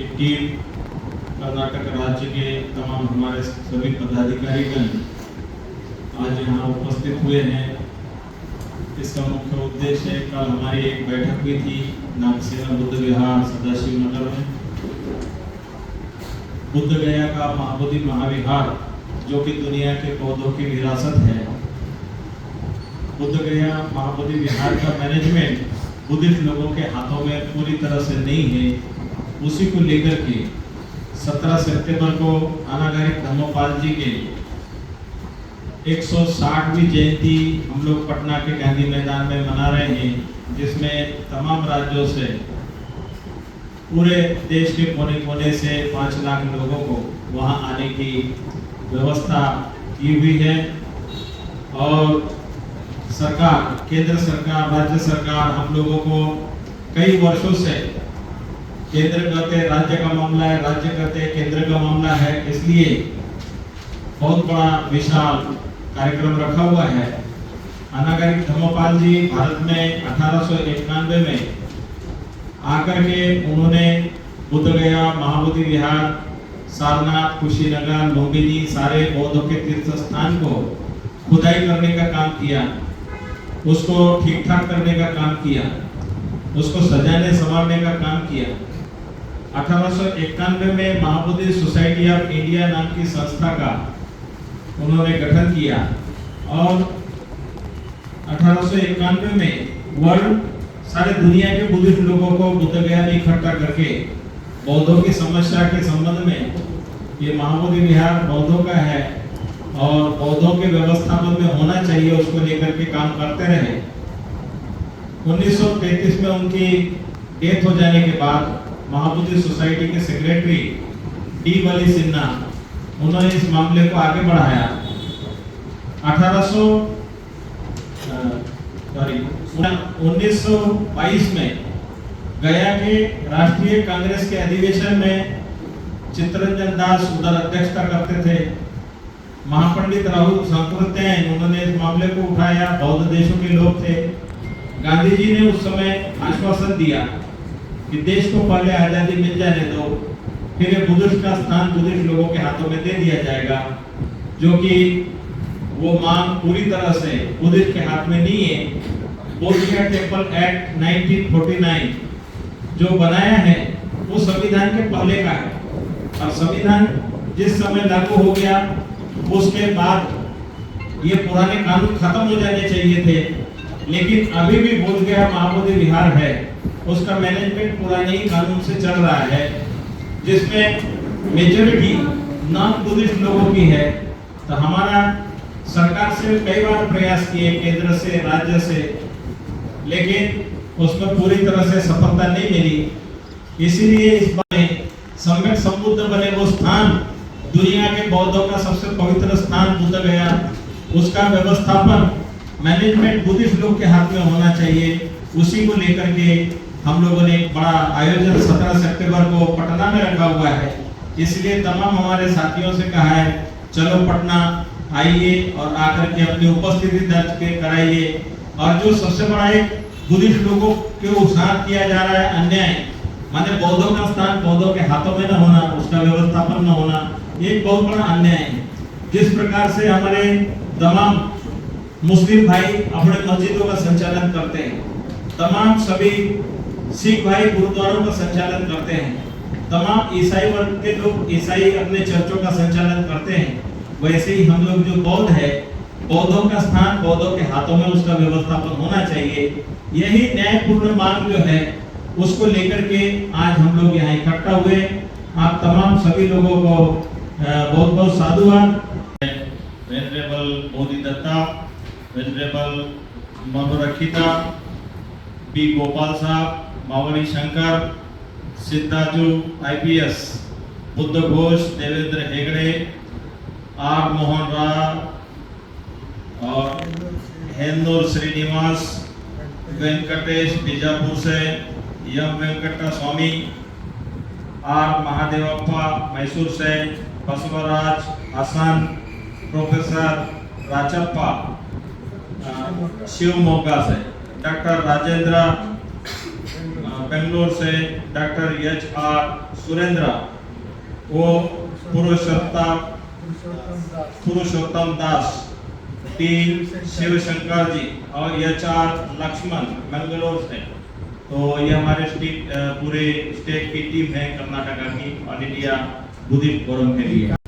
की टीम, कर्नाटक राज्य के तमाम हमारे सभी पदाधिकारीगण आज यहाँ उपस्थित हुए हैं। इसका मुख्य उद्देश्य कल हमारी एक बैठक हुई थी नागसेना बुद्ध विहार सदाशिव नगर में। बुद्ध गया का महाबोधि महाविहार जो कि दुनिया के पौधों की विरासत है, बुद्ध गया महाबोधि विहार का मैनेजमेंट बुद्धिस्ट लोगों के हाथों में पूरी तरह से नहीं है। उसी को लेकर के 17 सितंबर को अनागारिक धर्मपाल जी के 160वीं जयंती हम लोग पटना के गांधी मैदान में मना रहे हैं, जिसमें तमाम राज्यों से पूरे देश के कोने कोने से 5 लाख लोगों को वहां आने की व्यवस्था की हुई है। और सरकार, केंद्र सरकार, राज्य सरकार हम लोगों को कई वर्षों से केंद्र कहते राज्य का मामला है, राज्य कहते केंद्र का मामला है, इसलिए बहुत बड़ा विशाल कार्यक्रम रखा हुआ है। अनागारिक धर्मपाल जी भारत में 1891 में आकर के उन्होंने बुद्ध गया, महाबोधि विहार, सारनाथ, कुशीनगर, लुम्बिनी सारे बौद्धों के तीर्थ स्थान को खुदाई करने का काम किया, उसको ठीक ठाक करने का काम किया, उसको सजाने संवारने का काम किया। 1891 में महाबोधि सोसाइटी ऑफ इंडिया नाम की संस्था का उन्होंने गठन किया और 1891 में वर्ल्ड सारे दुनिया के बुद्धिस्ट लोगों को बुद्ध गया में इकट्ठा करके बौद्धों की समस्या के संबंध में, ये महाबोधि विहार बौद्धों का है और बौद्धों के व्यवस्थापन में होना चाहिए, उसको लेकर के काम करते रहे। 1933 में उनकी डेथ हो जाने के बाद महाबोधि सोसाइटी के सेक्रेटरी डी बली सिन्हा उन्होंने इस मामले को आगे बढ़ाया। 1922 में गया के राष्ट्रीय कांग्रेस के अधिवेशन में चित्तरंजन दास उधर अध्यक्षता करते थे। महापंडित राहुल सांकृत्यायन उन्होंने इस मामले को उठाया, बौद्ध देशों के लोग थे। गांधी जी ने उस समय आश्वासन दिया कि देश को पहले आजादी मिल जाने दो, फिर बुद्धिस्ट का स्थान बुद्धिस्ट लोगों के हाथों में दे दिया जाएगा, जो कि वो मांग पूरी तरह से बुद्धिस्ट के हाथ में नहीं है। बोधिया टेम्पल एक्ट 1949 जो बनाया है वो संविधान के पहले का है और संविधान जिस समय लागू हो गया उसके बाद ये पुराने कानून खत्म हो जाने चाहिए थे, लेकिन अभी भी बोध गया महाबोधि विहार है, उसका मैनेजमेंट पुराने ही कानून से चल रहा है, जिसमें मेजॉरिटी नॉन बुद्धिस्ट लोगों की है। तो हमारा सरकार से कई बार प्रयास किए, केंद्र से, राज्य से, लेकिन उसमें पूरी तरह से सफलता नहीं मिली। इसीलिए इस बार सम्यक संबुद्ध बने वो स्थान, दुनिया के बौद्धों का सबसे पवित्र स्थान बुद्ध गया, उसका व्यवस्थापन मैनेजमेंट बुद्धिस्ट लोग के हाथ में होना चाहिए। उसी को लेकर के हम लोगों ने एक बड़ा आयोजन 17 सितंबर को पटना में रखा हुआ है। इसलिए तमाम हमारे साथियों से कहा है, चलो पटना आइए और आकर के अपनी उपस्थिति दर्ज कराइए। और जो सबसे बड़ा एक बुद्धिस्ट लोगों के साथ किया जा रहा है अन्याय, माने बौद्धों का स्थान बौद्धों के हाथों में न होना, उसका व्यवस्थापन न होना, एक बहुत बड़ा अन्याय है। जिस प्रकार से हमारे तमाम मुस्लिम भाई अपने मस्जिदों का संचालन करते हैं, तमाम सभी सिख भाई गुरुद्वारों का संचालन करते हैं, तमाम ईसाई वर्ग के लोग ईसाई अपने चर्चों का संचालन करते हैं, वैसे ही हम लोग जो बौद्ध है, बौद्धों का स्थान बौद्धों के हाथों में उसका व्यवस्थापन होना चाहिए। यही न्यायपूर्ण मांग जो है उसको लेकर के आज हम लोग यहाँ इकट्ठा हुए। आप तमाम सभी लोगों को बहुत बहुत साधुवाद। वेनरेबल बोधिदत्ता, वेनरेबल मधुरखिता, बी गोपाल साहब, मावड़ी शंकर, सिद्धाजू IPS, बुद्ध घोष, देवेंद्र हेगड़े, आर मोहन राव और हेंदूर श्रीनिवास, वेंकटेश बीजापुर से, यम वेंकटा स्वामी, आर महादेवप्पा मैसूर से, बसवराज हसन, प्रोफेसर राचप्पा शिवमोगा से, डॉक्टर राजेंद्र बेंगलोर से डॉक्टर एच.आर. सुरेंद्र, वो पुरुषोत्तम दास, टी. शिवशंकर जी और एच.आर. लक्ष्मण बेंगलोर से। तो ये हमारे पूरे स्टेट की टीम है कर्नाटका की ऑल इंडिया बुद्धिस्ट फोरम के लिए।